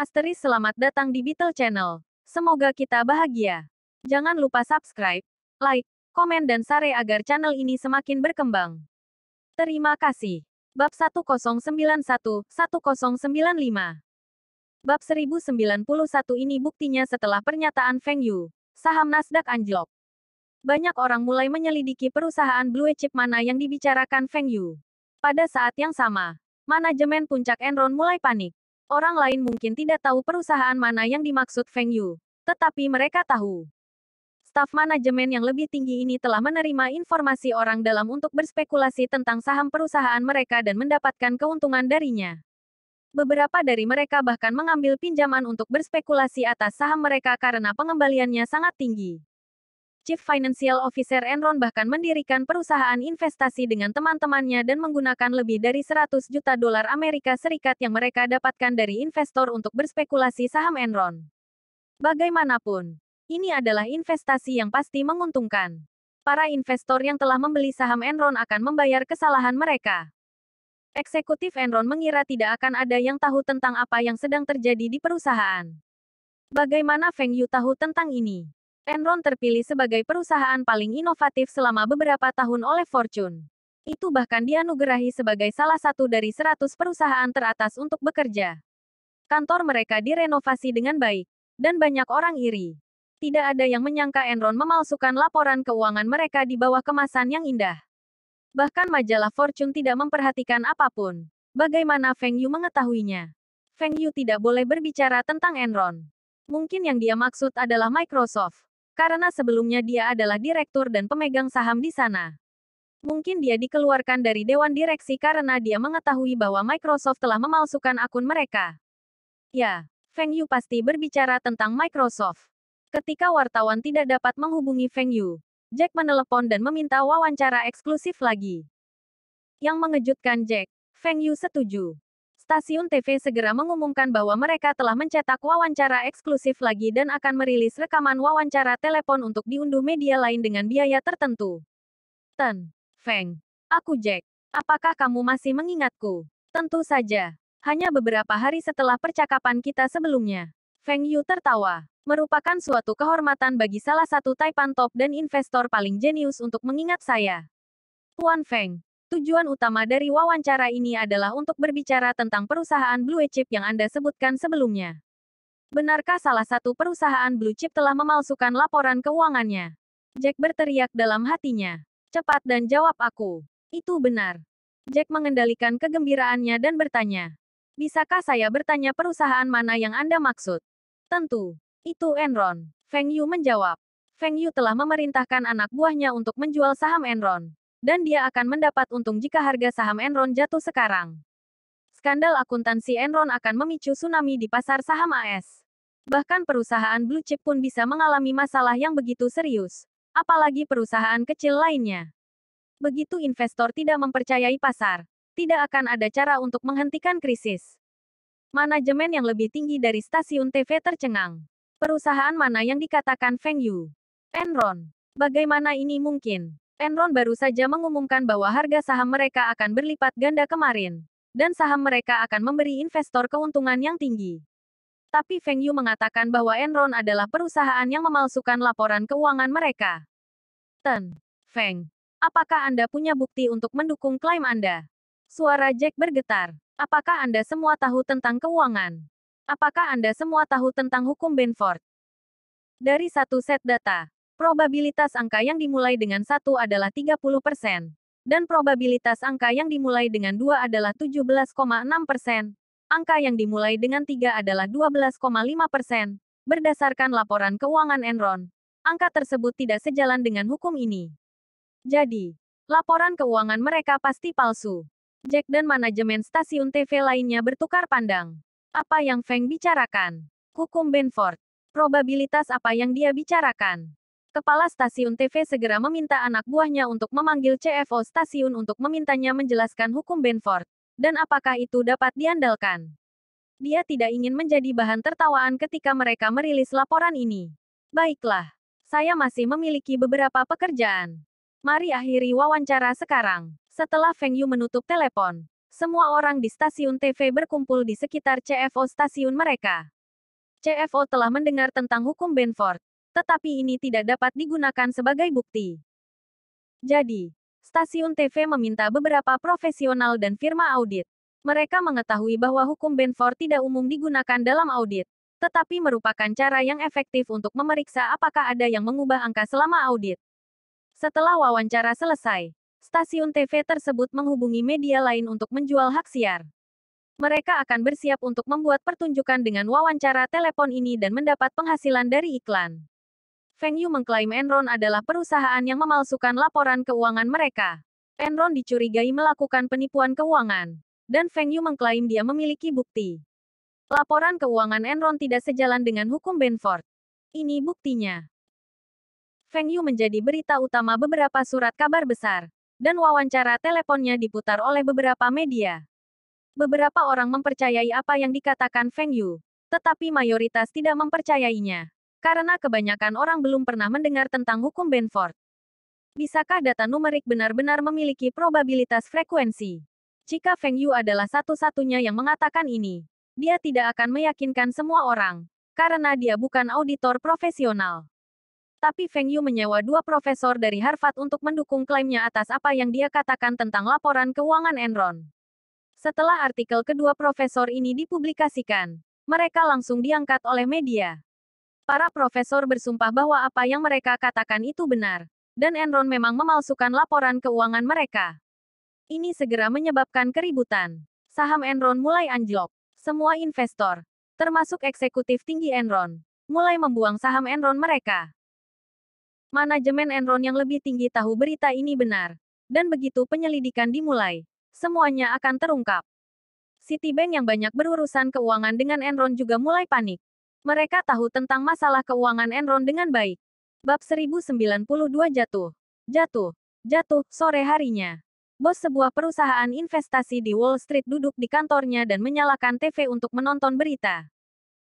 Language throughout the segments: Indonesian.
Asteris selamat datang di Beetle Channel. Semoga kita bahagia. Jangan lupa subscribe, like, komen dan share agar channel ini semakin berkembang. Terima kasih. Bab 1091-1095. Bab 1091 ini buktinya setelah pernyataan Feng Yu. Saham Nasdaq anjlok. Banyak orang mulai menyelidiki perusahaan blue chip mana yang dibicarakan Feng Yu. Pada saat yang sama, manajemen puncak Enron mulai panik. Orang lain mungkin tidak tahu perusahaan mana yang dimaksud Feng Yu, tetapi mereka tahu. Staf manajemen yang lebih tinggi ini telah menerima informasi orang dalam untuk berspekulasi tentang saham perusahaan mereka dan mendapatkan keuntungan darinya. Beberapa dari mereka bahkan mengambil pinjaman untuk berspekulasi atas saham mereka karena pengembaliannya sangat tinggi. Chief Financial Officer Enron bahkan mendirikan perusahaan investasi dengan teman-temannya dan menggunakan lebih dari 100 juta dolar Amerika Serikat yang mereka dapatkan dari investor untuk berspekulasi saham Enron. Bagaimanapun, ini adalah investasi yang pasti menguntungkan. Para investor yang telah membeli saham Enron akan membayar kesalahan mereka. Eksekutif Enron mengira tidak akan ada yang tahu tentang apa yang sedang terjadi di perusahaan. Bagaimana Feng Yu tahu tentang ini? Enron terpilih sebagai perusahaan paling inovatif selama beberapa tahun oleh Fortune. Itu bahkan dianugerahi sebagai salah satu dari 100 perusahaan teratas untuk bekerja. Kantor mereka direnovasi dengan baik, dan banyak orang iri. Tidak ada yang menyangka Enron memalsukan laporan keuangan mereka di bawah kemasan yang indah. Bahkan majalah Fortune tidak memperhatikan apapun. Bagaimana Feng Yu mengetahuinya? Feng Yu tidak boleh berbicara tentang Enron. Mungkin yang dia maksud adalah Microsoft. Karena sebelumnya dia adalah direktur dan pemegang saham di sana. Mungkin dia dikeluarkan dari dewan direksi karena dia mengetahui bahwa Microsoft telah memalsukan akun mereka. Ya, Feng Yu pasti berbicara tentang Microsoft. Ketika wartawan tidak dapat menghubungi Feng Yu, Jack menelepon dan meminta wawancara eksklusif lagi. Yang mengejutkan Jack, Feng Yu setuju. Stasiun TV segera mengumumkan bahwa mereka telah mencetak wawancara eksklusif lagi dan akan merilis rekaman wawancara telepon untuk diunduh media lain dengan biaya tertentu. Feng. Aku Jack. Apakah kamu masih mengingatku? Tentu saja. Hanya beberapa hari setelah percakapan kita sebelumnya. Feng Yu tertawa. Merupakan suatu kehormatan bagi salah satu Taipan top dan investor paling jenius untuk mengingat saya. Tuan Feng. Tujuan utama dari wawancara ini adalah untuk berbicara tentang perusahaan blue chip yang Anda sebutkan sebelumnya. Benarkah salah satu perusahaan blue chip telah memalsukan laporan keuangannya? Jack berteriak dalam hatinya. Cepat dan jawab aku. Itu benar. Jack mengendalikan kegembiraannya dan bertanya. Bisakah saya bertanya perusahaan mana yang Anda maksud? Tentu. Itu Enron. Feng Yu menjawab. Feng Yu telah memerintahkan anak buahnya untuk menjual saham Enron. Dan dia akan mendapat untung jika harga saham Enron jatuh sekarang. Skandal akuntansi Enron akan memicu tsunami di pasar saham AS. Bahkan perusahaan blue chip pun bisa mengalami masalah yang begitu serius. Apalagi perusahaan kecil lainnya. Begitu investor tidak mempercayai pasar, tidak akan ada cara untuk menghentikan krisis. Manajemen yang lebih tinggi dari stasiun TV tercengang. Perusahaan mana yang dikatakan Feng Yu? Enron. Bagaimana ini mungkin? Enron baru saja mengumumkan bahwa harga saham mereka akan berlipat ganda kemarin. Dan saham mereka akan memberi investor keuntungan yang tinggi. Tapi Feng Yu mengatakan bahwa Enron adalah perusahaan yang memalsukan laporan keuangan mereka. Feng. Apakah Anda punya bukti untuk mendukung klaim Anda? Suara Jack bergetar. Apakah Anda semua tahu tentang keuangan? Apakah Anda semua tahu tentang hukum Benford? Dari satu set data, probabilitas angka yang dimulai dengan 1 adalah 30%. Dan probabilitas angka yang dimulai dengan 2 adalah 17,6%. Angka yang dimulai dengan 3 adalah 12,5%. Berdasarkan laporan keuangan Enron, angka tersebut tidak sejalan dengan hukum ini. Jadi, laporan keuangan mereka pasti palsu. Jack dan manajemen stasiun TV lainnya bertukar pandang. Apa yang Feng bicarakan? Hukum Benford. Probabilitas apa yang dia bicarakan? Kepala stasiun TV segera meminta anak buahnya untuk memanggil CFO stasiun untuk memintanya menjelaskan hukum Benford. Dan apakah itu dapat diandalkan? Dia tidak ingin menjadi bahan tertawaan ketika mereka merilis laporan ini. Baiklah. Saya masih memiliki beberapa pekerjaan. Mari akhiri wawancara sekarang. Setelah Feng Yu menutup telepon, Semua orang di stasiun TV berkumpul di sekitar CFO stasiun mereka. CFO telah mendengar tentang hukum Benford, tetapi ini tidak dapat digunakan sebagai bukti. Jadi, stasiun TV meminta beberapa profesional dan firma audit. Mereka mengetahui bahwa hukum Benford tidak umum digunakan dalam audit, tetapi merupakan cara yang efektif untuk memeriksa apakah ada yang mengubah angka selama audit. Setelah wawancara selesai, stasiun TV tersebut menghubungi media lain untuk menjual hak siar. Mereka akan bersiap untuk membuat pertunjukan dengan wawancara telepon ini dan mendapat penghasilan dari iklan. Feng Yu mengklaim Enron adalah perusahaan yang memalsukan laporan keuangan mereka. Enron dicurigai melakukan penipuan keuangan, dan Feng Yu mengklaim dia memiliki bukti. Laporan keuangan Enron tidak sejalan dengan hukum Benford. Ini buktinya. Feng Yu menjadi berita utama beberapa surat kabar besar, dan wawancara teleponnya diputar oleh beberapa media. Beberapa orang mempercayai apa yang dikatakan Feng Yu, tetapi mayoritas tidak mempercayainya, karena kebanyakan orang belum pernah mendengar tentang hukum Benford. Bisakah data numerik benar-benar memiliki probabilitas frekuensi? Jika Feng Yu adalah satu-satunya yang mengatakan ini, dia tidak akan meyakinkan semua orang, karena dia bukan auditor profesional. Tapi Feng Yu menyewa 2 profesor dari Harvard untuk mendukung klaimnya atas apa yang dia katakan tentang laporan keuangan Enron. Setelah artikel kedua profesor ini dipublikasikan, mereka langsung diangkat oleh media. Para profesor bersumpah bahwa apa yang mereka katakan itu benar, dan Enron memang memalsukan laporan keuangan mereka. Ini segera menyebabkan keributan. Saham Enron mulai anjlok. Semua investor, termasuk eksekutif tinggi Enron, mulai membuang saham Enron mereka. Manajemen Enron yang lebih tinggi tahu berita ini benar, dan begitu penyelidikan dimulai, semuanya akan terungkap. Citibank yang banyak berurusan keuangan dengan Enron juga mulai panik. Mereka tahu tentang masalah keuangan Enron dengan baik. Bab 1092 jatuh, sore harinya. Bos sebuah perusahaan investasi di Wall Street duduk di kantornya dan menyalakan TV untuk menonton berita.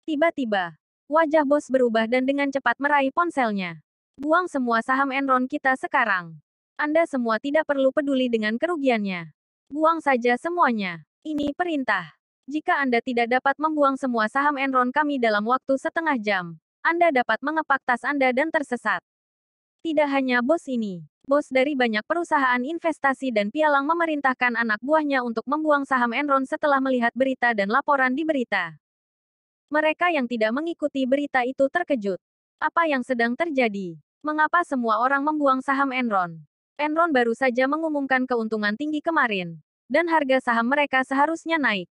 Tiba-tiba, wajah bos berubah dan dengan cepat meraih ponselnya. Buang semua saham Enron kita sekarang. Anda semua tidak perlu peduli dengan kerugiannya. Buang saja semuanya. Ini perintah. Jika Anda tidak dapat membuang semua saham Enron kami dalam waktu setengah jam, Anda dapat mengepak tas Anda dan tersesat. Tidak hanya bos ini. Bos dari banyak perusahaan investasi dan pialang memerintahkan anak buahnya untuk membuang saham Enron setelah melihat berita dan laporan di berita. Mereka yang tidak mengikuti berita itu terkejut. Apa yang sedang terjadi? Mengapa semua orang membuang saham Enron? Enron baru saja mengumumkan keuntungan tinggi kemarin, dan harga saham mereka seharusnya naik.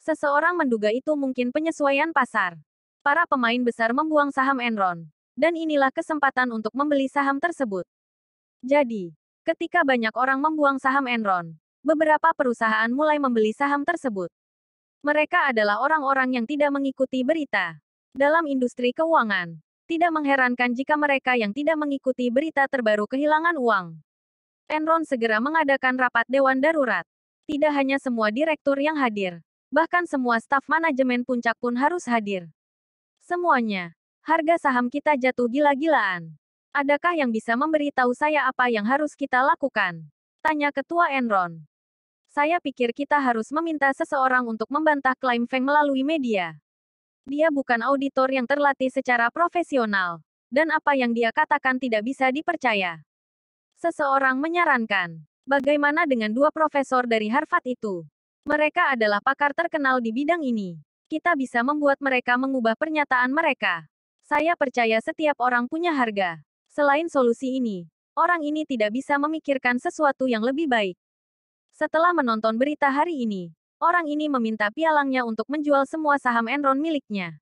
Seseorang menduga itu mungkin penyesuaian pasar. Para pemain besar membuang saham Enron, dan inilah kesempatan untuk membeli saham tersebut. Jadi, ketika banyak orang membuang saham Enron, beberapa perusahaan mulai membeli saham tersebut. Mereka adalah orang-orang yang tidak mengikuti berita. Dalam industri keuangan, tidak mengherankan jika mereka yang tidak mengikuti berita terbaru kehilangan uang. Enron segera mengadakan rapat dewan darurat. Tidak hanya semua direktur yang hadir, bahkan semua staf manajemen puncak pun harus hadir. Semuanya, harga saham kita jatuh gila-gilaan. Adakah yang bisa memberitahu saya apa yang harus kita lakukan? Tanya ketua Enron. Saya pikir kita harus meminta seseorang untuk membantah klaim Feng melalui media. Dia bukan auditor yang terlatih secara profesional, dan apa yang dia katakan tidak bisa dipercaya. Seseorang menyarankan, bagaimana dengan 2 profesor dari Harvard itu? Mereka adalah pakar terkenal di bidang ini. Kita bisa membuat mereka mengubah pernyataan mereka. Saya percaya setiap orang punya harga. Selain solusi ini, orang ini tidak bisa memikirkan sesuatu yang lebih baik. Setelah menonton berita hari ini, orang ini meminta pialangnya untuk menjual semua saham Enron miliknya.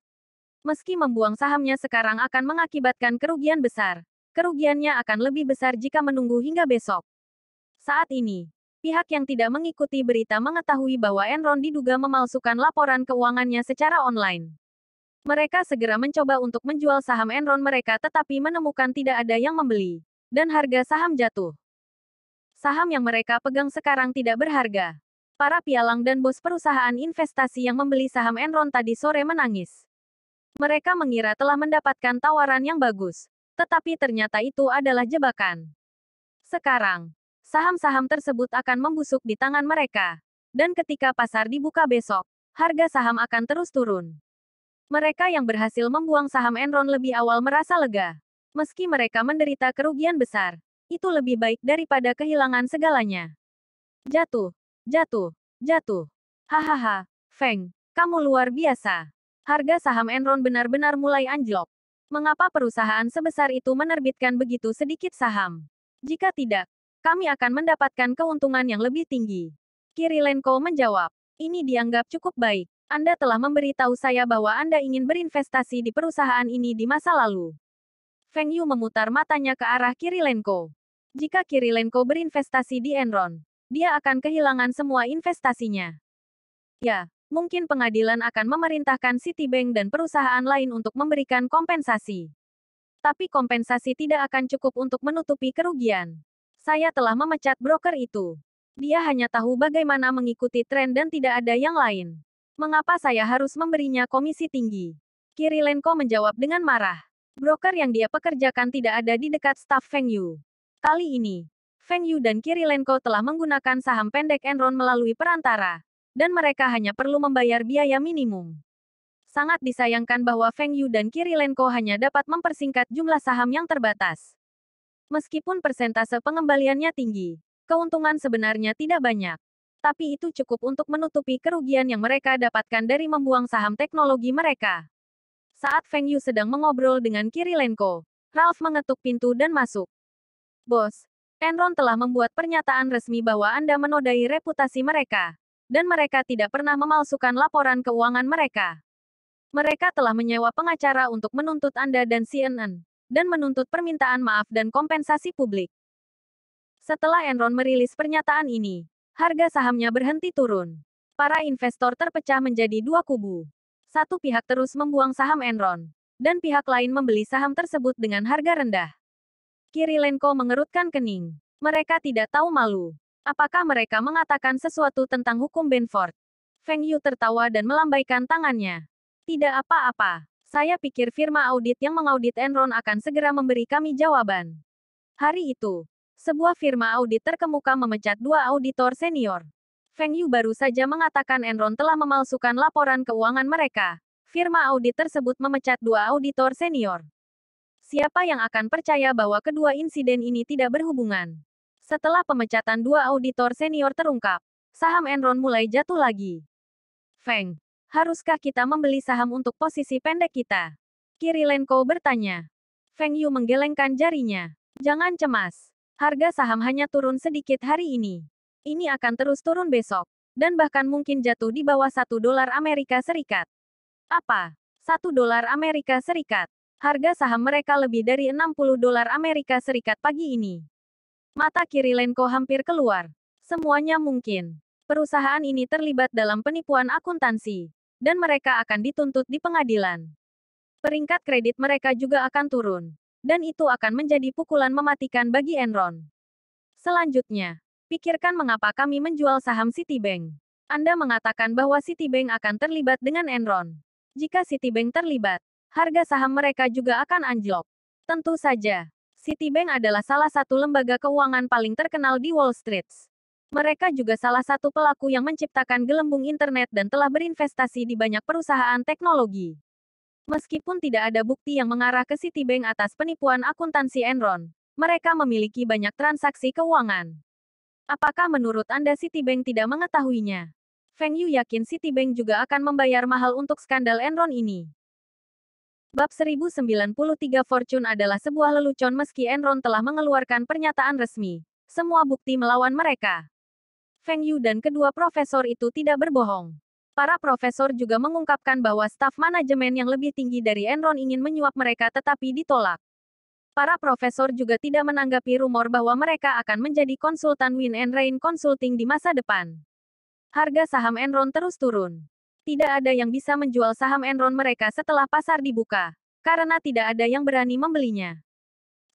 Meski membuang sahamnya sekarang akan mengakibatkan kerugian besar, kerugiannya akan lebih besar jika menunggu hingga besok. Saat ini, pihak yang tidak mengikuti berita mengetahui bahwa Enron diduga memalsukan laporan keuangannya secara online. Mereka segera mencoba untuk menjual saham Enron mereka tetapi menemukan tidak ada yang membeli, dan harga saham jatuh. Saham yang mereka pegang sekarang tidak berharga. Para pialang dan bos perusahaan investasi yang membeli saham Enron tadi sore menangis. Mereka mengira telah mendapatkan tawaran yang bagus, tetapi ternyata itu adalah jebakan. Sekarang, saham-saham tersebut akan membusuk di tangan mereka. Dan ketika pasar dibuka besok, harga saham akan terus turun. Mereka yang berhasil membuang saham Enron lebih awal merasa lega. Meski mereka menderita kerugian besar, itu lebih baik daripada kehilangan segalanya. Jatuh, jatuh, jatuh. Hahaha, Feng, kamu luar biasa. Harga saham Enron benar-benar mulai anjlok. Mengapa perusahaan sebesar itu menerbitkan begitu sedikit saham? Jika tidak, kami akan mendapatkan keuntungan yang lebih tinggi. Kirilenko menjawab, ini dianggap cukup baik. Anda telah memberitahu saya bahwa Anda ingin berinvestasi di perusahaan ini di masa lalu. Feng Yu memutar matanya ke arah Kirilenko. Jika Kirilenko berinvestasi di Enron, dia akan kehilangan semua investasinya. Ya, mungkin pengadilan akan memerintahkan Citibank dan perusahaan lain untuk memberikan kompensasi. Tapi kompensasi tidak akan cukup untuk menutupi kerugian. Saya telah memecat broker itu. Dia hanya tahu bagaimana mengikuti tren dan tidak ada yang lain. Mengapa saya harus memberinya komisi tinggi? Kirilenko menjawab dengan marah. Broker yang dia pekerjakan tidak ada di dekat staf Feng Yu. Kali ini, Feng Yu dan Kirilenko telah menggunakan saham pendek Enron melalui perantara, dan mereka hanya perlu membayar biaya minimum. Sangat disayangkan bahwa Feng Yu dan Kirilenko hanya dapat mempersingkat jumlah saham yang terbatas. Meskipun persentase pengembaliannya tinggi, keuntungan sebenarnya tidak banyak. Tapi itu cukup untuk menutupi kerugian yang mereka dapatkan dari membuang saham teknologi mereka. Saat Feng Yu sedang mengobrol dengan Kirilenko, Ralph mengetuk pintu dan masuk. Bos, Enron telah membuat pernyataan resmi bahwa Anda menodai reputasi mereka. Dan mereka tidak pernah memalsukan laporan keuangan mereka. Mereka telah menyewa pengacara untuk menuntut Anda dan CNN, dan menuntut permintaan maaf dan kompensasi publik. Setelah Enron merilis pernyataan ini, harga sahamnya berhenti turun. Para investor terpecah menjadi dua kubu. Satu pihak terus membuang saham Enron, dan pihak lain membeli saham tersebut dengan harga rendah. Kirilenko mengerutkan kening. Mereka tidak tahu malu. Apakah mereka mengatakan sesuatu tentang hukum Benford? Feng Yu tertawa dan melambaikan tangannya. Tidak apa-apa. Saya pikir firma audit yang mengaudit Enron akan segera memberi kami jawaban. Hari itu, sebuah firma audit terkemuka memecat dua auditor senior. Feng Yu baru saja mengatakan Enron telah memalsukan laporan keuangan mereka. Firma audit tersebut memecat dua auditor senior. Siapa yang akan percaya bahwa kedua insiden ini tidak berhubungan? Setelah pemecatan dua auditor senior terungkap, saham Enron mulai jatuh lagi. Feng, haruskah kita membeli saham untuk posisi pendek kita? Kirilenko bertanya. Feng Yu menggelengkan jarinya. Jangan cemas. Harga saham hanya turun sedikit hari ini. Ini akan terus turun besok. Dan bahkan mungkin jatuh di bawah $1 Amerika Serikat. Apa? $1 Amerika Serikat. Harga saham mereka lebih dari $60 Amerika Serikat pagi ini. Mata Kirilenko hampir keluar. Semuanya mungkin. Perusahaan ini terlibat dalam penipuan akuntansi. Dan mereka akan dituntut di pengadilan. Peringkat kredit mereka juga akan turun. Dan itu akan menjadi pukulan mematikan bagi Enron. Selanjutnya, pikirkan mengapa kami menjual saham Citibank. Anda mengatakan bahwa Citibank akan terlibat dengan Enron. Jika Citibank terlibat, harga saham mereka juga akan anjlok. Tentu saja, Citibank adalah salah satu lembaga keuangan paling terkenal di Wall Street. Mereka juga salah satu pelaku yang menciptakan gelembung internet dan telah berinvestasi di banyak perusahaan teknologi. Meskipun tidak ada bukti yang mengarah ke Citibank atas penipuan akuntansi Enron, mereka memiliki banyak transaksi keuangan. Apakah menurut Anda Citibank tidak mengetahuinya? Feng Yu yakin Citibank juga akan membayar mahal untuk skandal Enron ini. Bab 1093 Fortune adalah sebuah lelucon meski Enron telah mengeluarkan pernyataan resmi. Semua bukti melawan mereka. Feng Yu dan kedua profesor itu tidak berbohong. Para profesor juga mengungkapkan bahwa staf manajemen yang lebih tinggi dari Enron ingin menyuap mereka tetapi ditolak. Para profesor juga tidak menanggapi rumor bahwa mereka akan menjadi konsultan Win and Rain Consulting di masa depan. Harga saham Enron terus turun. Tidak ada yang bisa menjual saham Enron mereka setelah pasar dibuka, karena tidak ada yang berani membelinya.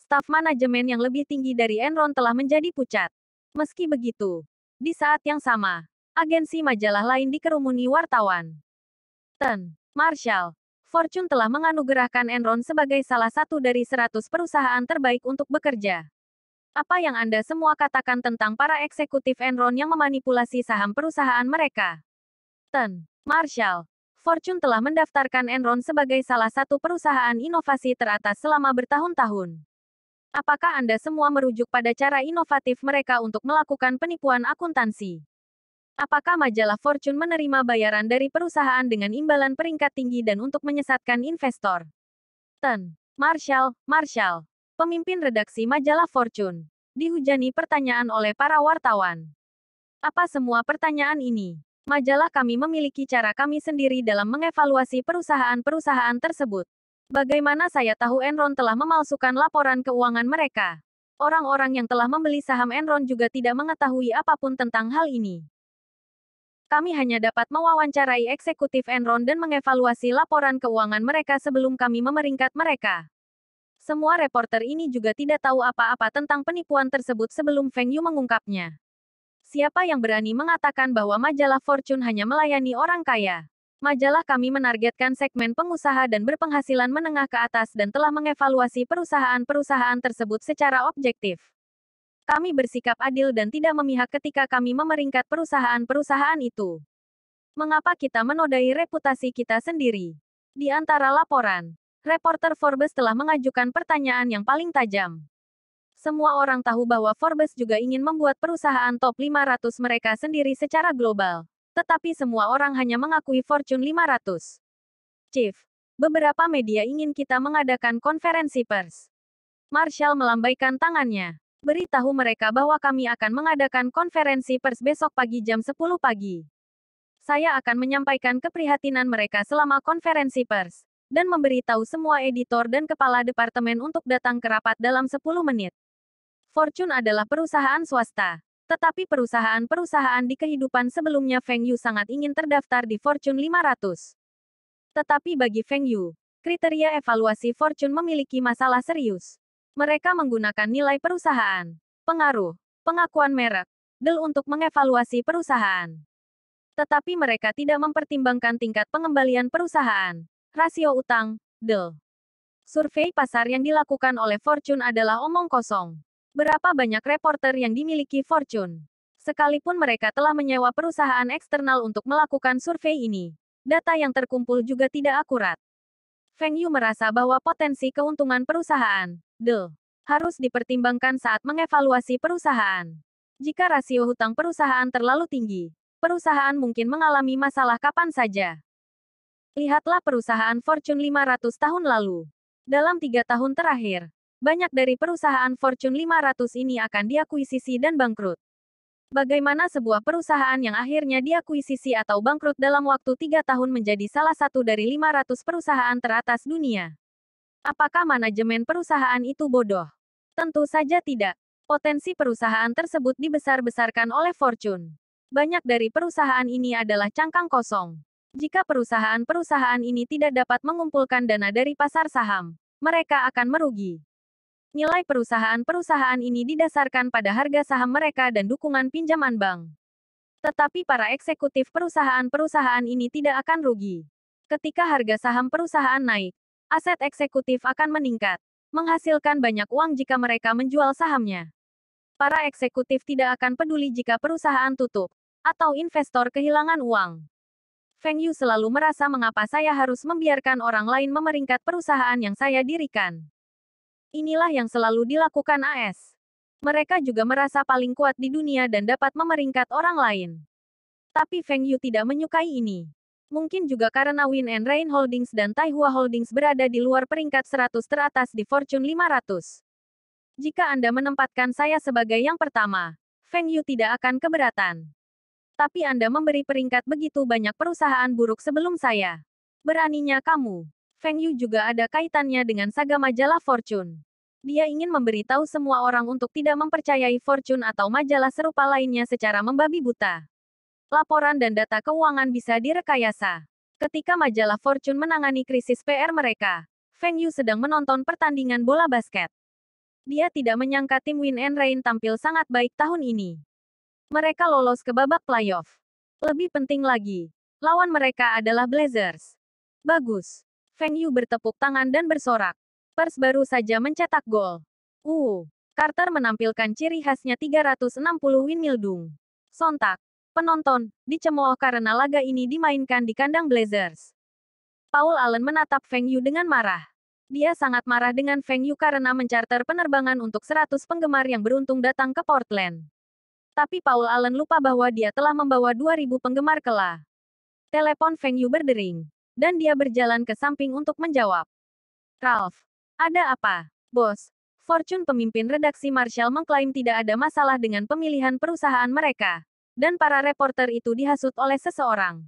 Staf manajemen yang lebih tinggi dari Enron telah menjadi pucat. Meski begitu, di saat yang sama, agensi majalah lain dikerumuni wartawan. Marshall, Fortune telah menganugerahkan Enron sebagai salah satu dari 100 perusahaan terbaik untuk bekerja. Apa yang Anda semua katakan tentang para eksekutif Enron yang memanipulasi saham perusahaan mereka? Marshall. Fortune telah mendaftarkan Enron sebagai salah satu perusahaan inovasi teratas selama bertahun-tahun. Apakah Anda semua merujuk pada cara inovatif mereka untuk melakukan penipuan akuntansi? Apakah majalah Fortune menerima bayaran dari perusahaan dengan imbalan peringkat tinggi dan untuk menyesatkan investor? Marshall, pemimpin redaksi majalah Fortune, dihujani pertanyaan oleh para wartawan. Apa semua pertanyaan ini? Majalah kami memiliki cara kami sendiri dalam mengevaluasi perusahaan-perusahaan tersebut. Bagaimana saya tahu Enron telah memalsukan laporan keuangan mereka? Orang-orang yang telah membeli saham Enron juga tidak mengetahui apapun tentang hal ini. Kami hanya dapat mewawancarai eksekutif Enron dan mengevaluasi laporan keuangan mereka sebelum kami memeringkat mereka. Semua reporter ini juga tidak tahu apa-apa tentang penipuan tersebut sebelum Feng Yu mengungkapnya. Siapa yang berani mengatakan bahwa majalah Fortune hanya melayani orang kaya? Majalah kami menargetkan segmen pengusaha dan berpenghasilan menengah ke atas dan telah mengevaluasi perusahaan-perusahaan tersebut secara objektif. Kami bersikap adil dan tidak memihak ketika kami memeringkat perusahaan-perusahaan itu. Mengapa kita menodai reputasi kita sendiri? Di antara laporan, reporter Forbes telah mengajukan pertanyaan yang paling tajam. Semua orang tahu bahwa Forbes juga ingin membuat perusahaan top 500 mereka sendiri secara global. Tetapi semua orang hanya mengakui Fortune 500. Chief, beberapa media ingin kita mengadakan konferensi pers. Marshall melambaikan tangannya. Beritahu mereka bahwa kami akan mengadakan konferensi pers besok pagi jam 10 pagi. Saya akan menyampaikan keprihatinan mereka selama konferensi pers, dan memberitahu semua editor dan kepala departemen untuk datang ke rapat dalam 10 menit. Fortune adalah perusahaan swasta. Tetapi perusahaan-perusahaan di kehidupan sebelumnya Feng Yu sangat ingin terdaftar di Fortune 500. Tetapi bagi Feng Yu, kriteria evaluasi Fortune memiliki masalah serius. Mereka menggunakan nilai perusahaan, pengaruh, pengakuan merek, DEL untuk mengevaluasi perusahaan. Tetapi mereka tidak mempertimbangkan tingkat pengembalian perusahaan, rasio utang, DEL. Survei pasar yang dilakukan oleh Fortune adalah omong kosong. Berapa banyak reporter yang dimiliki Fortune? Sekalipun mereka telah menyewa perusahaan eksternal untuk melakukan survei ini, data yang terkumpul juga tidak akurat. Feng Yu merasa bahwa potensi keuntungan perusahaan, DEL, harus dipertimbangkan saat mengevaluasi perusahaan. Jika rasio hutang perusahaan terlalu tinggi, perusahaan mungkin mengalami masalah kapan saja. Lihatlah perusahaan Fortune 500 tahun lalu. Dalam 3 tahun terakhir, banyak dari perusahaan Fortune 500 ini akan diakuisisi dan bangkrut. Bagaimana sebuah perusahaan yang akhirnya diakuisisi atau bangkrut dalam waktu 3 tahun menjadi salah satu dari 500 perusahaan teratas dunia? Apakah manajemen perusahaan itu bodoh? Tentu saja tidak. Potensi perusahaan tersebut dibesar-besarkan oleh Fortune. Banyak dari perusahaan ini adalah cangkang kosong. Jika perusahaan-perusahaan ini tidak dapat mengumpulkan dana dari pasar saham, mereka akan merugi. Nilai perusahaan-perusahaan ini didasarkan pada harga saham mereka dan dukungan pinjaman bank. Tetapi para eksekutif perusahaan-perusahaan ini tidak akan rugi. Ketika harga saham perusahaan naik, aset eksekutif akan meningkat, menghasilkan banyak uang jika mereka menjual sahamnya. Para eksekutif tidak akan peduli jika perusahaan tutup, atau investor kehilangan uang. Feng Yu selalu merasa mengapa saya harus membiarkan orang lain memeringkat perusahaan yang saya dirikan. Inilah yang selalu dilakukan AS. Mereka juga merasa paling kuat di dunia dan dapat memeringkat orang lain. Tapi Feng Yu tidak menyukai ini. Mungkin juga karena Win and Rain Holdings dan Taihua Holdings berada di luar peringkat 100 teratas di Fortune 500. Jika Anda menempatkan saya sebagai yang pertama, Feng Yu tidak akan keberatan. Tapi Anda memberi peringkat begitu banyak perusahaan buruk sebelum saya. Beraninya kamu. Feng Yu juga ada kaitannya dengan saga majalah Fortune. Dia ingin memberitahu semua orang untuk tidak mempercayai Fortune atau majalah serupa lainnya secara membabi buta. Laporan dan data keuangan bisa direkayasa. Ketika majalah Fortune menangani krisis PR mereka, Feng Yu sedang menonton pertandingan bola basket. Dia tidak menyangka tim Win and Rain tampil sangat baik tahun ini. Mereka lolos ke babak playoff. Lebih penting lagi, lawan mereka adalah Blazers. Bagus. Feng Yu bertepuk tangan dan bersorak. Pers baru saja mencetak gol. Carter menampilkan ciri khasnya 360 windmill dung. Sontak, penonton dicemooh karena laga ini dimainkan di kandang Blazers. Paul Allen menatap Feng Yu dengan marah. Dia sangat marah dengan Feng Yu karena mencarter penerbangan untuk 100 penggemar yang beruntung datang ke Portland. Tapi Paul Allen lupa bahwa dia telah membawa 2.000 penggemar kelak. Telepon Feng Yu berdering, dan dia berjalan ke samping untuk menjawab. Ralph, ada apa, bos? Fortune, pemimpin redaksi Marshall, mengklaim tidak ada masalah dengan pemilihan perusahaan mereka. Dan para reporter itu dihasut oleh seseorang.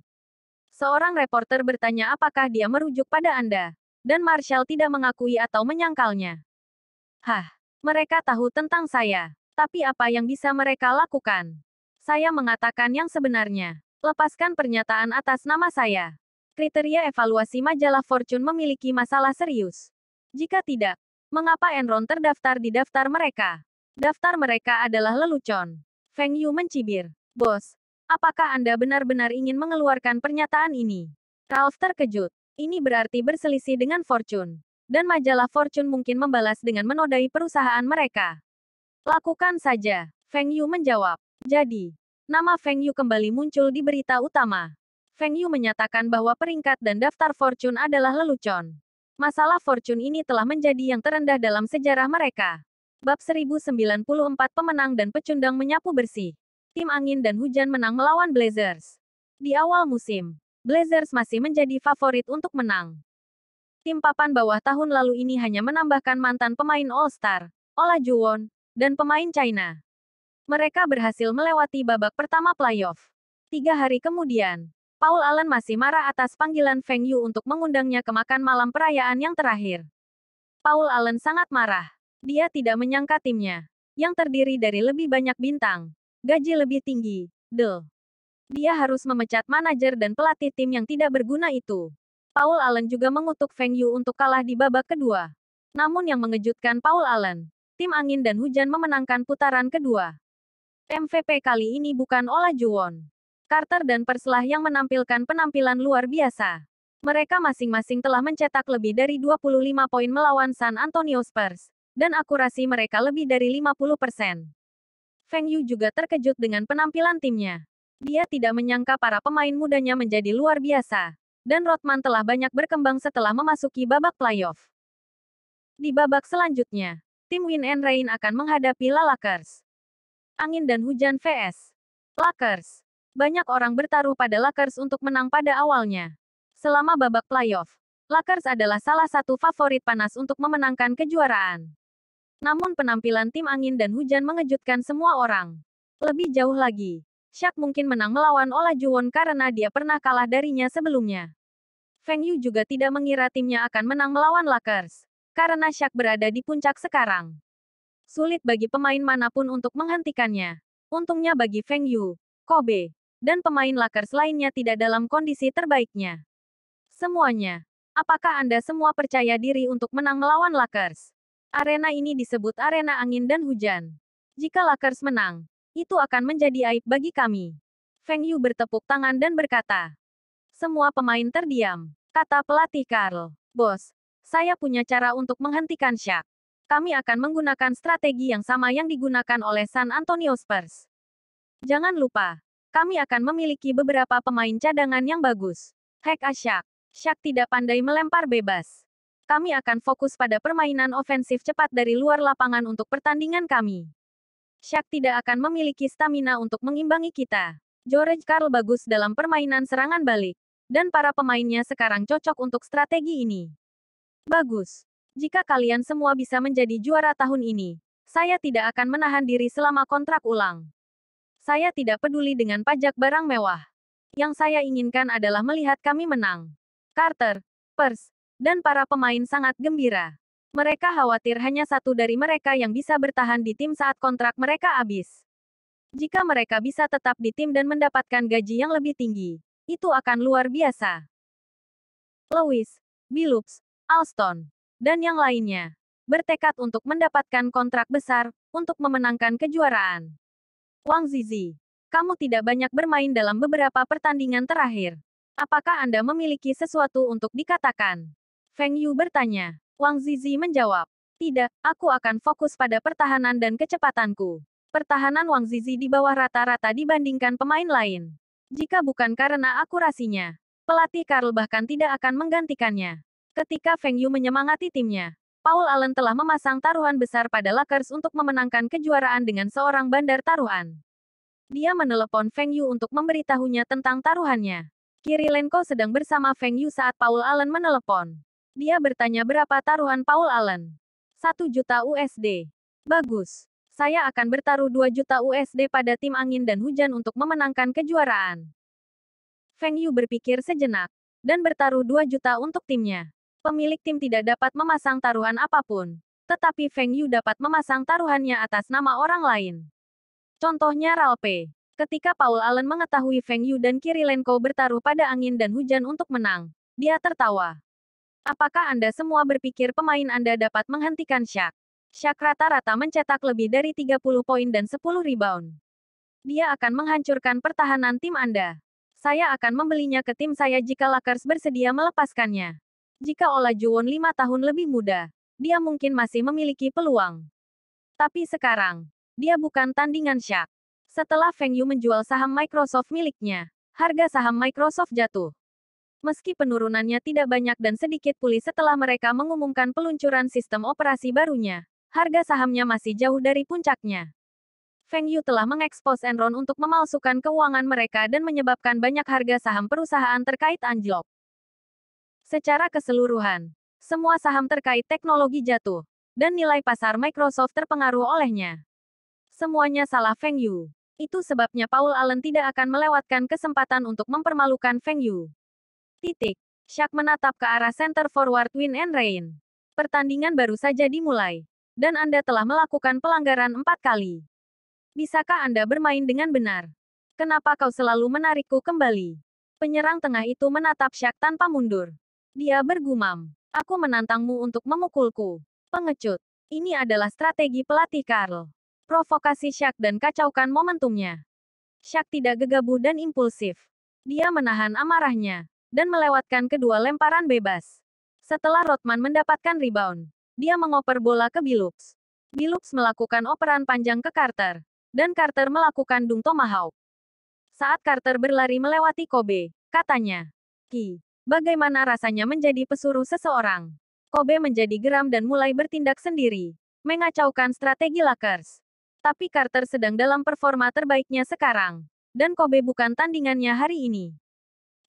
Seorang reporter bertanya apakah dia merujuk pada Anda. Dan Marshall tidak mengakui atau menyangkalnya. Hah, mereka tahu tentang saya. Tapi apa yang bisa mereka lakukan? Saya mengatakan yang sebenarnya. Lepaskan pernyataan atas nama saya. Kriteria evaluasi majalah Fortune memiliki masalah serius. Jika tidak, mengapa Enron terdaftar di daftar mereka? Daftar mereka adalah lelucon. Feng Yu mencibir. Bos, apakah Anda benar-benar ingin mengeluarkan pernyataan ini? Ralph terkejut. Ini berarti berselisih dengan Fortune. Dan majalah Fortune mungkin membalas dengan menodai perusahaan mereka. Lakukan saja, Feng Yu menjawab. Jadi, nama Feng Yu kembali muncul di berita utama. Feng Yu menyatakan bahwa peringkat dan daftar Fortune adalah lelucon. Masalah Fortune ini telah menjadi yang terendah dalam sejarah mereka. Bab 1094, pemenang dan pecundang menyapu bersih. Tim angin dan hujan menang melawan Blazers. Di awal musim, Blazers masih menjadi favorit untuk menang. Tim papan bawah tahun lalu ini hanya menambahkan mantan pemain All-Star, Ola Juwon, dan pemain China. Mereka berhasil melewati babak pertama playoff. 3 hari kemudian, Paul Allen masih marah atas panggilan Feng Yu untuk mengundangnya ke makan malam perayaan yang terakhir. Paul Allen sangat marah. Dia tidak menyangka timnya, yang terdiri dari lebih banyak bintang, gaji lebih tinggi, dia harus memecat manajer dan pelatih tim yang tidak berguna itu. Paul Allen juga mengutuk Feng Yu untuk kalah di babak kedua. Namun yang mengejutkan Paul Allen, tim angin dan hujan memenangkan putaran kedua. MVP kali ini bukan Ola Juwon. Carter dan Perslah yang menampilkan penampilan luar biasa. Mereka masing-masing telah mencetak lebih dari 25 poin melawan San Antonio Spurs, dan akurasi mereka lebih dari 50%. Feng Yu juga terkejut dengan penampilan timnya. Dia tidak menyangka para pemain mudanya menjadi luar biasa, dan Rodman telah banyak berkembang setelah memasuki babak playoff. Di babak selanjutnya, tim Win and Rain akan menghadapi Lakers. Angin dan hujan vs Lakers. Banyak orang bertaruh pada Lakers untuk menang pada awalnya. Selama babak playoff, Lakers adalah salah satu favorit panas untuk memenangkan kejuaraan. Namun penampilan tim angin dan hujan mengejutkan semua orang. Lebih jauh lagi, Shaq mungkin menang melawan Ola Juwon karena dia pernah kalah darinya sebelumnya. Feng Yu juga tidak mengira timnya akan menang melawan Lakers, karena Shaq berada di puncak sekarang. Sulit bagi pemain manapun untuk menghentikannya. Untungnya bagi Feng Yu, Kobe, dan pemain Lakers lainnya tidak dalam kondisi terbaiknya. Semuanya. Apakah Anda semua percaya diri untuk menang melawan Lakers? Arena ini disebut arena angin dan hujan. Jika Lakers menang, itu akan menjadi aib bagi kami. Feng Yu bertepuk tangan dan berkata. Semua pemain terdiam, kata pelatih Karl. Bos, saya punya cara untuk menghentikan Shaq. Kami akan menggunakan strategi yang sama yang digunakan oleh San Antonio Spurs. Jangan lupa, kami akan memiliki beberapa pemain cadangan yang bagus. Hack Shaq. Shaq tidak pandai melempar bebas. Kami akan fokus pada permainan ofensif cepat dari luar lapangan untuk pertandingan kami. Shaq tidak akan memiliki stamina untuk mengimbangi kita. George Karl bagus dalam permainan serangan balik. Dan para pemainnya sekarang cocok untuk strategi ini. Bagus. Jika kalian semua bisa menjadi juara tahun ini, saya tidak akan menahan diri selama kontrak ulang. Saya tidak peduli dengan pajak barang mewah. Yang saya inginkan adalah melihat kami menang. Carter, Pers, dan para pemain sangat gembira. Mereka khawatir hanya satu dari mereka yang bisa bertahan di tim saat kontrak mereka habis. Jika mereka bisa tetap di tim dan mendapatkan gaji yang lebih tinggi, itu akan luar biasa. Lewis, Billups, Alston, dan yang lainnya bertekad untuk mendapatkan kontrak besar untuk memenangkan kejuaraan. Wang Zizi, kamu tidak banyak bermain dalam beberapa pertandingan terakhir. Apakah Anda memiliki sesuatu untuk dikatakan? Feng Yu bertanya. Wang Zizi menjawab. Tidak, aku akan fokus pada pertahanan dan kecepatanku. Pertahanan Wang Zizi di bawah rata-rata dibandingkan pemain lain. Jika bukan karena akurasinya, pelatih Karl bahkan tidak akan menggantikannya. Ketika Feng Yu menyemangati timnya, Paul Allen telah memasang taruhan besar pada Lakers untuk memenangkan kejuaraan dengan seorang bandar taruhan. Dia menelepon Feng Yu untuk memberitahunya tentang taruhannya. Kirilenko sedang bersama Feng Yu saat Paul Allen menelepon. Dia bertanya berapa taruhan Paul Allen. 1 juta USD. Bagus. Saya akan bertaruh 2 juta USD pada tim angin dan hujan untuk memenangkan kejuaraan. Feng Yu berpikir sejenak, dan bertaruh 2 juta untuk timnya. Pemilik tim tidak dapat memasang taruhan apapun, tetapi Feng Yu dapat memasang taruhannya atas nama orang lain. Contohnya Ralph. Ketika Paul Allen mengetahui Feng Yu dan Kirilenko bertaruh pada angin dan hujan untuk menang, dia tertawa. Apakah Anda semua berpikir pemain Anda dapat menghentikan Shaq? Shaq rata-rata mencetak lebih dari 30 poin dan 10 rebound. Dia akan menghancurkan pertahanan tim Anda. Saya akan membelinya ke tim saya jika Lakers bersedia melepaskannya. Jika Olajuwon 5 tahun lebih muda, dia mungkin masih memiliki peluang. Tapi sekarang, dia bukan tandingan Shaq. Setelah Feng Yu menjual saham Microsoft miliknya, harga saham Microsoft jatuh. Meski penurunannya tidak banyak dan sedikit pulih setelah mereka mengumumkan peluncuran sistem operasi barunya, harga sahamnya masih jauh dari puncaknya. Feng Yu telah mengekspos Enron untuk memalsukan keuangan mereka dan menyebabkan banyak harga saham perusahaan terkait anjlok. Secara keseluruhan, semua saham terkait teknologi jatuh, dan nilai pasar Microsoft terpengaruh olehnya. Semuanya salah Feng Yu. Itu sebabnya Paul Allen tidak akan melewatkan kesempatan untuk mempermalukan Feng Yu. Shaq menatap ke arah center forward Win and Rain. Pertandingan baru saja dimulai, dan Anda telah melakukan pelanggaran 4 kali. Bisakah Anda bermain dengan benar? Kenapa kau selalu menarikku kembali? Penyerang tengah itu menatap Shaq tanpa mundur. Dia bergumam, aku menantangmu untuk memukulku. Pengecut. Ini adalah strategi pelatih Karl. Provokasi Shaq dan kacaukan momentumnya. Shaq tidak gegabah dan impulsif. Dia menahan amarahnya, dan melewatkan kedua lemparan bebas. Setelah Rodman mendapatkan rebound, dia mengoper bola ke Billups. Billups melakukan operan panjang ke Carter, dan Carter melakukan dung tomahawk. Saat Carter berlari melewati Kobe, katanya, bagaimana rasanya menjadi pesuruh seseorang? Kobe menjadi geram dan mulai bertindak sendiri, mengacaukan strategi Lakers. Tapi Carter sedang dalam performa terbaiknya sekarang, dan Kobe bukan tandingannya hari ini.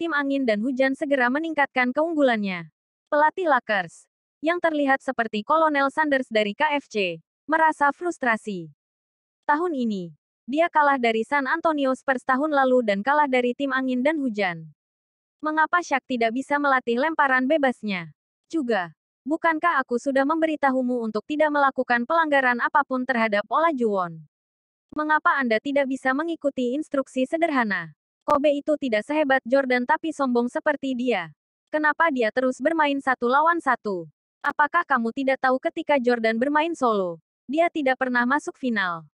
Tim angin dan hujan segera meningkatkan keunggulannya. Pelatih Lakers, yang terlihat seperti Kolonel Sanders dari KFC, merasa frustrasi. Tahun ini, dia kalah dari San Antonio Spurs tahun lalu dan kalah dari tim angin dan hujan. Mengapa Shaq tidak bisa melatih lemparan bebasnya? Juga, bukankah aku sudah memberitahumu untuk tidak melakukan pelanggaran apapun terhadap Olajuwon? Mengapa Anda tidak bisa mengikuti instruksi sederhana? Kobe itu tidak sehebat Jordan tapi sombong seperti dia. Kenapa dia terus bermain 1 lawan 1? Apakah kamu tidak tahu ketika Jordan bermain solo, dia tidak pernah masuk final?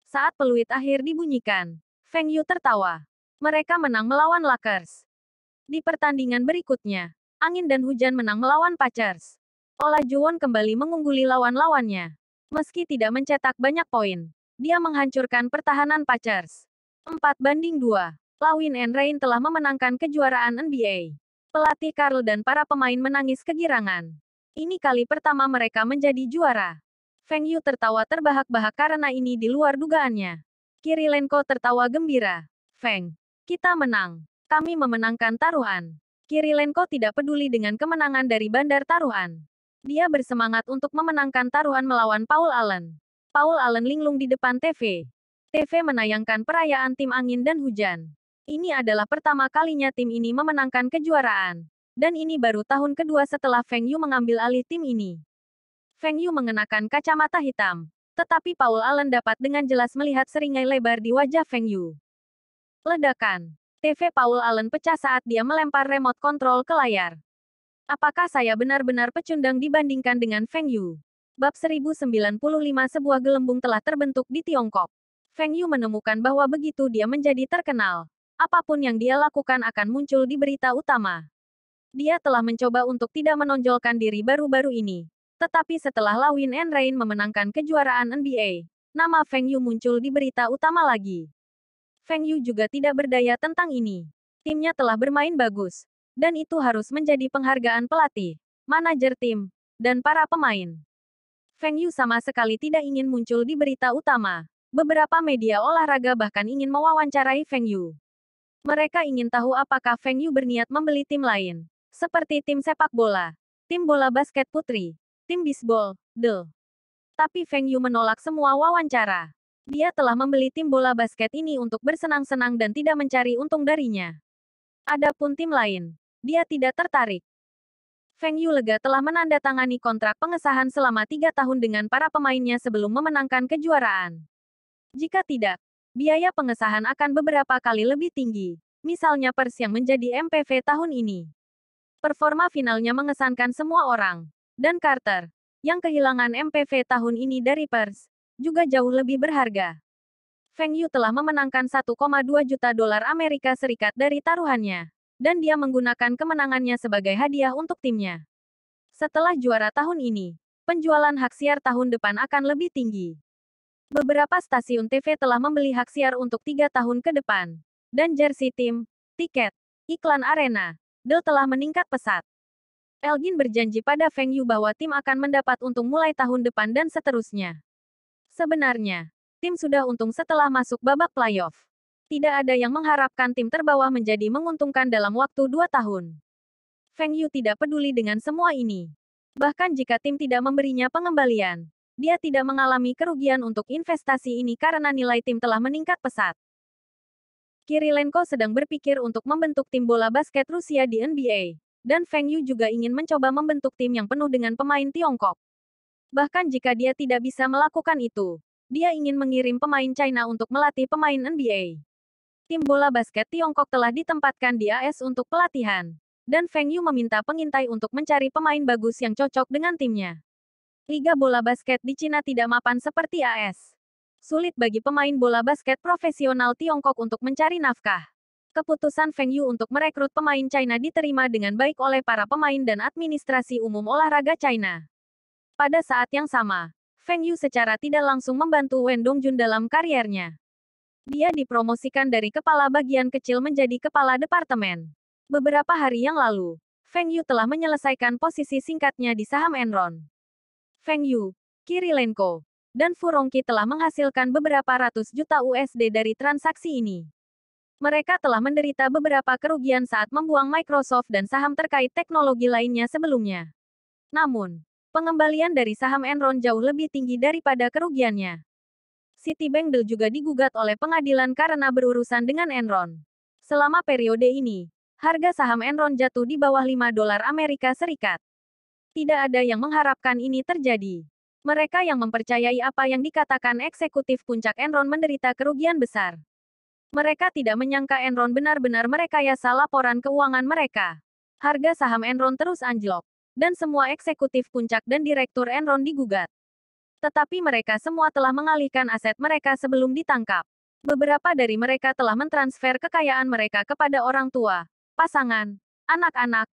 Saat peluit akhir dibunyikan, Feng Yu tertawa. Mereka menang melawan Lakers. Di pertandingan berikutnya, angin dan hujan menang melawan Pacers. Olajuwon kembali mengungguli lawan-lawannya. Meski tidak mencetak banyak poin, dia menghancurkan pertahanan Pacers. 4-2. Lawin and Rain telah memenangkan kejuaraan NBA. Pelatih Karl dan para pemain menangis kegirangan. Ini kali pertama mereka menjadi juara. Feng Yu tertawa terbahak-bahak karena ini di luar dugaannya. Kirilenko tertawa gembira. Feng, kita menang. Kami memenangkan taruhan. Kirilenko tidak peduli dengan kemenangan dari bandar taruhan. Dia bersemangat untuk memenangkan taruhan melawan Paul Allen. Paul Allen linglung di depan TV. TV menayangkan perayaan tim angin dan hujan. Ini adalah pertama kalinya tim ini memenangkan kejuaraan. Dan ini baru tahun kedua setelah Feng Yu mengambil alih tim ini. Feng Yu mengenakan kacamata hitam. Tetapi Paul Allen dapat dengan jelas melihat seringai lebar di wajah Feng Yu. Ledakan. TV Paul Allen pecah saat dia melempar remote control ke layar. Apakah saya benar-benar pecundang dibandingkan dengan Feng Yu? Bab 1095 sebuah gelembung telah terbentuk di Tiongkok. Feng Yu menemukan bahwa begitu dia menjadi terkenal, apapun yang dia lakukan akan muncul di berita utama. Dia telah mencoba untuk tidak menonjolkan diri baru-baru ini. Tetapi setelah Lawin and Rain memenangkan kejuaraan NBA, nama Feng Yu muncul di berita utama lagi. Feng Yu juga tidak berdaya tentang ini. Timnya telah bermain bagus, dan itu harus menjadi penghargaan pelatih, manajer tim, dan para pemain. Feng Yu sama sekali tidak ingin muncul di berita utama. Beberapa media olahraga bahkan ingin mewawancarai Feng Yu. Mereka ingin tahu apakah Feng Yu berniat membeli tim lain, seperti tim sepak bola, tim bola basket putri, tim bisbol, Tapi Feng Yu menolak semua wawancara. Dia telah membeli tim bola basket ini untuk bersenang-senang dan tidak mencari untung darinya. Adapun tim lain, dia tidak tertarik. Feng Yu lega telah menandatangani kontrak pengesahan selama 3 tahun dengan para pemainnya sebelum memenangkan kejuaraan. Jika tidak, biaya pengesahan akan beberapa kali lebih tinggi, misalnya Pers yang menjadi MPV tahun ini. Performa finalnya mengesankan semua orang, dan Carter, yang kehilangan MPV tahun ini dari Pers, juga jauh lebih berharga. Feng Yu telah memenangkan 1,2 juta dolar Amerika Serikat dari taruhannya, dan dia menggunakan kemenangannya sebagai hadiah untuk timnya. Setelah juara tahun ini, penjualan hak siar tahun depan akan lebih tinggi. Beberapa stasiun TV telah membeli hak siar untuk 3 tahun ke depan, dan jersey tim, tiket, iklan arena, telah meningkat pesat. Elgin berjanji pada Feng Yu bahwa tim akan mendapat untung mulai tahun depan dan seterusnya. Sebenarnya, tim sudah untung setelah masuk babak playoff. Tidak ada yang mengharapkan tim terbawah menjadi menguntungkan dalam waktu 2 tahun. Feng Yu tidak peduli dengan semua ini. Bahkan jika tim tidak memberinya pengembalian, dia tidak mengalami kerugian untuk investasi ini karena nilai tim telah meningkat pesat. Kirilenko sedang berpikir untuk membentuk tim bola basket Rusia di NBA. Dan Feng Yu juga ingin mencoba membentuk tim yang penuh dengan pemain Tiongkok. Bahkan jika dia tidak bisa melakukan itu, dia ingin mengirim pemain China untuk melatih pemain NBA. Tim bola basket Tiongkok telah ditempatkan di AS untuk pelatihan. Dan Feng Yu meminta pengintai untuk mencari pemain bagus yang cocok dengan timnya. Liga bola basket di Cina tidak mapan seperti AS. Sulit bagi pemain bola basket profesional Tiongkok untuk mencari nafkah. Keputusan Feng Yu untuk merekrut pemain China diterima dengan baik oleh para pemain dan administrasi umum olahraga China. Pada saat yang sama, Feng Yu secara tidak langsung membantu Wen Dongjun dalam kariernya. Dia dipromosikan dari kepala bagian kecil menjadi kepala departemen. Beberapa hari yang lalu, Feng Yu telah menyelesaikan posisi singkatnya di saham Enron. Feng Yu, Kirilenko, dan Furongqi telah menghasilkan beberapa ratus juta USD dari transaksi ini. Mereka telah menderita beberapa kerugian saat membuang Microsoft dan saham terkait teknologi lainnya sebelumnya. Namun, pengembalian dari saham Enron jauh lebih tinggi daripada kerugiannya. Citibank juga digugat oleh pengadilan karena berurusan dengan Enron. Selama periode ini, harga saham Enron jatuh di bawah 5 dolar Amerika Serikat. Tidak ada yang mengharapkan ini terjadi. Mereka yang mempercayai apa yang dikatakan eksekutif puncak Enron menderita kerugian besar. Mereka tidak menyangka Enron benar-benar merekayasa laporan keuangan mereka. Harga saham Enron terus anjlok, dan semua eksekutif puncak dan direktur Enron digugat. Tetapi mereka semua telah mengalihkan aset mereka sebelum ditangkap. Beberapa dari mereka telah mentransfer kekayaan mereka kepada orang tua, pasangan, anak-anak,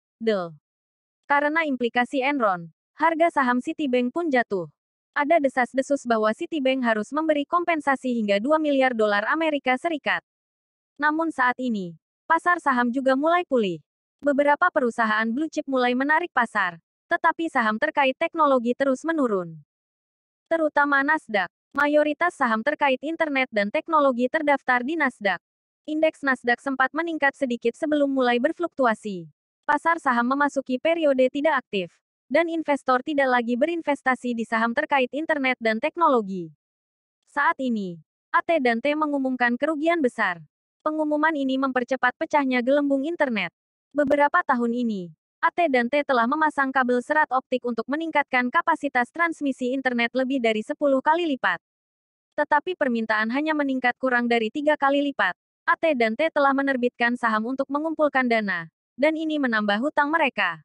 Karena implikasi Enron, harga saham Citibank pun jatuh. Ada desas-desus bahwa Citibank harus memberi kompensasi hingga 2 miliar dolar Amerika Serikat. Namun saat ini, pasar saham juga mulai pulih. Beberapa perusahaan blue chip mulai menarik pasar, tetapi saham terkait teknologi terus menurun. Terutama Nasdaq. Mayoritas saham terkait internet dan teknologi terdaftar di Nasdaq. Indeks Nasdaq sempat meningkat sedikit sebelum mulai berfluktuasi. Pasar saham memasuki periode tidak aktif, dan investor tidak lagi berinvestasi di saham terkait internet dan teknologi. Saat ini, AT&T mengumumkan kerugian besar. Pengumuman ini mempercepat pecahnya gelembung internet. Beberapa tahun ini, AT&T telah memasang kabel serat optik untuk meningkatkan kapasitas transmisi internet lebih dari 10 kali lipat. Tetapi permintaan hanya meningkat kurang dari 3 kali lipat. AT&T telah menerbitkan saham untuk mengumpulkan dana, dan ini menambah hutang mereka.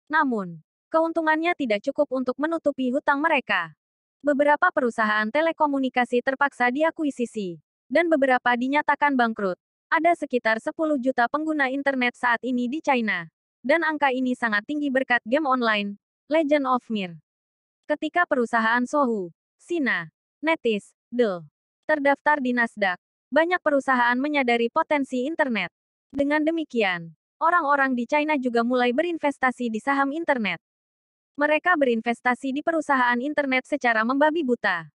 Namun, keuntungannya tidak cukup untuk menutupi hutang mereka. Beberapa perusahaan telekomunikasi terpaksa diakuisisi, dan beberapa dinyatakan bangkrut. Ada sekitar 10 juta pengguna internet saat ini di China, dan angka ini sangat tinggi berkat game online, Legend of Mir. Ketika perusahaan Sohu, Sina, Netis, Dell, terdaftar di Nasdaq, banyak perusahaan menyadari potensi internet. Dengan demikian, orang-orang di China juga mulai berinvestasi di saham internet. Mereka berinvestasi di perusahaan internet secara membabi buta.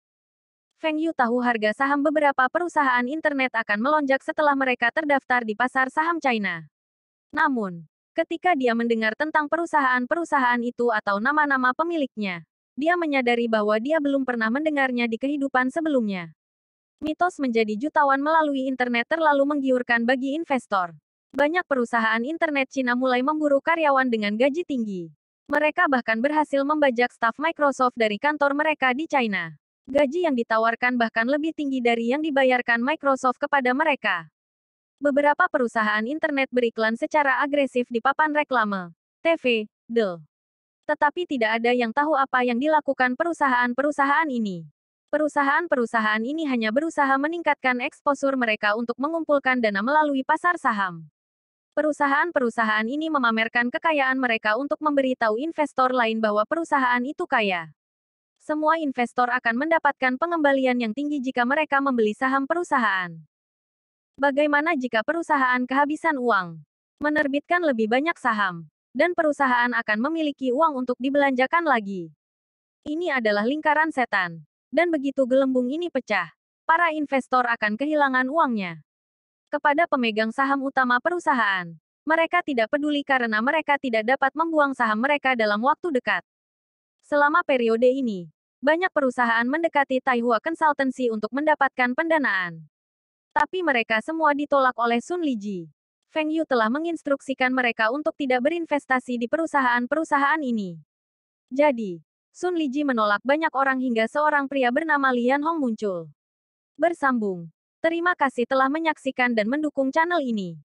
Feng Yu tahu harga saham beberapa perusahaan internet akan melonjak setelah mereka terdaftar di pasar saham China. Namun, ketika dia mendengar tentang perusahaan-perusahaan itu atau nama-nama pemiliknya, dia menyadari bahwa dia belum pernah mendengarnya di kehidupan sebelumnya. Mitos menjadi jutawan melalui internet terlalu menggiurkan bagi investor. Banyak perusahaan internet Cina mulai memburu karyawan dengan gaji tinggi. Mereka bahkan berhasil membajak staf Microsoft dari kantor mereka di China. Gaji yang ditawarkan bahkan lebih tinggi dari yang dibayarkan Microsoft kepada mereka. Beberapa perusahaan internet beriklan secara agresif di papan reklame, TV, Dell. Tetapi tidak ada yang tahu apa yang dilakukan perusahaan-perusahaan ini. Perusahaan-perusahaan ini hanya berusaha meningkatkan eksposur mereka untuk mengumpulkan dana melalui pasar saham. Perusahaan-perusahaan ini memamerkan kekayaan mereka untuk memberitahu investor lain bahwa perusahaan itu kaya. Semua investor akan mendapatkan pengembalian yang tinggi jika mereka membeli saham perusahaan. Bagaimana jika perusahaan kehabisan uang? Menerbitkan lebih banyak saham, dan perusahaan akan memiliki uang untuk dibelanjakan lagi. Ini adalah lingkaran setan. Dan begitu gelembung ini pecah, para investor akan kehilangan uangnya. Kepada pemegang saham utama perusahaan, mereka tidak peduli karena mereka tidak dapat membuang saham mereka dalam waktu dekat. Selama periode ini, banyak perusahaan mendekati Taihua Consultancy untuk mendapatkan pendanaan. Tapi mereka semua ditolak oleh Sun Liji. Feng Yu telah menginstruksikan mereka untuk tidak berinvestasi di perusahaan-perusahaan ini. Jadi, Sun Liji menolak banyak orang hingga seorang pria bernama Lian Hong muncul. Bersambung. Terima kasih telah menyaksikan dan mendukung channel ini.